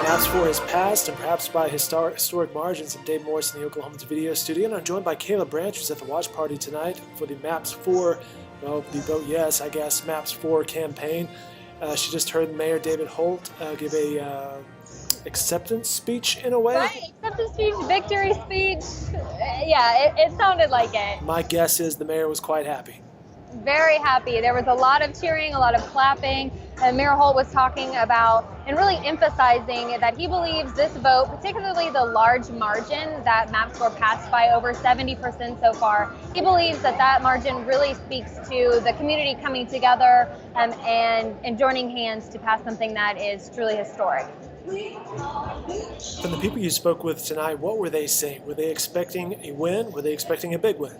Maps 4 has passed, and perhaps by historic margins. I'm Dave Morris in the Oklahoma's video studio, and I'm joined by Kayla Branch, who's at the watch party tonight for the Maps 4, well, the Vote Yes, I guess, Maps 4 campaign. She just heard Mayor David Holt give a acceptance speech in a way. Right, acceptance speech, victory speech. Yeah, it sounded like it. My guess is the mayor was quite happy. Very happy. There was a lot of cheering, a lot of clapping. And Mayor Holt was talking about and really emphasizing that he believes this vote, particularly the large margin that Maps 4 passed by over 70% so far, he believes that that margin really speaks to the community coming together and joining hands to pass something that is truly historic. From the people you spoke with tonight, what were they saying? Were they expecting a win? Were they expecting a big win?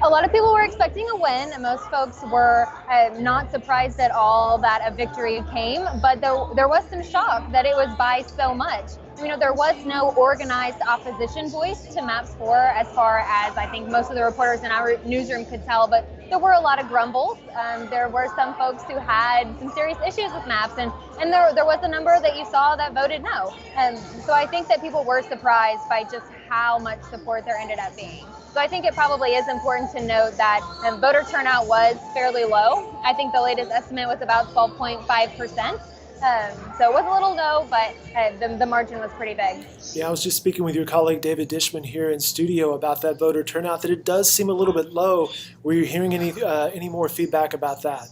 A lot of people were expecting a win, and most folks were not surprised at all that a victory came, but there was some shock that it was by so much. You know, there was no organized opposition voice to Maps 4 as far as I think most of the reporters in our newsroom could tell, but there were a lot of grumbles. There were some folks who had some serious issues with Maps, and there was a number that you saw that voted no. So I think that people were surprised by just how much support there ended up being. So I think it probably is important to note that voter turnout was fairly low. I think the latest estimate was about 12.5%. So it was a little low, but the margin was pretty big. Yeah, I was just speaking with your colleague David Dishman here in studio about that voter turnout, that it does seem a little bit low. Were you hearing any more feedback about that?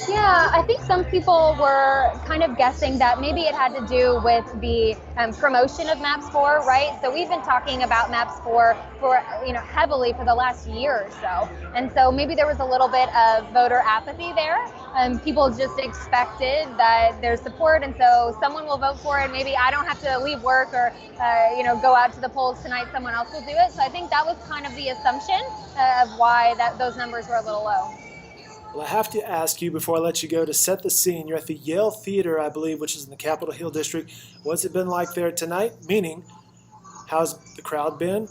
Yeah, I think some people were kind of guessing that maybe it had to do with the promotion of Maps 4, right? So we've been talking about Maps 4 for heavily for the last year or so, and so maybe there was a little bit of voter apathy there. People just expected that there's support, and so someone will vote for it. Maybe I don't have to leave work or go out to the polls tonight. Someone else will do it. So I think that was kind of the assumption of why those numbers were a little low. Well, I have to ask you before I let you go to set the scene. You're at the Yale Theater, I believe, which is in the Capitol Hill District. What's it been like there tonight? Meaning, how's the crowd been?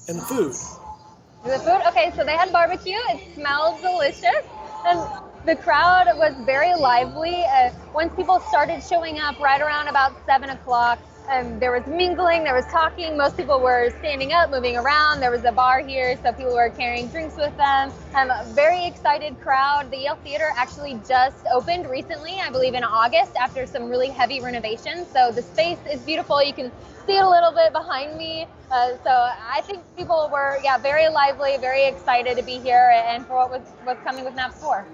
And the food? The food? Okay, so they had barbecue. It smelled delicious. And the crowd was very lively. Once people started showing up right around about 7 o'clock, there was mingling, there was talking. Most people were standing up, moving around. There was a bar here, so people were carrying drinks with them. A very excited crowd. The Yale Theater actually just opened recently, I believe in August, after some really heavy renovations. So the space is beautiful. You can see it a little bit behind me. So I think people were, very lively, very excited to be here and for what was coming with Maps 4.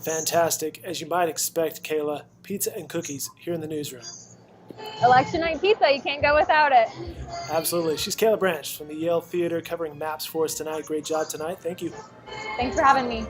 Fantastic. As you might expect, Kayla, pizza and cookies here in the newsroom. Election night pizza, you can't go without it. Absolutely. She's Kayla Branch from the Yale Theater covering Maps for us tonight. Great job tonight. Thank you. Thanks for having me.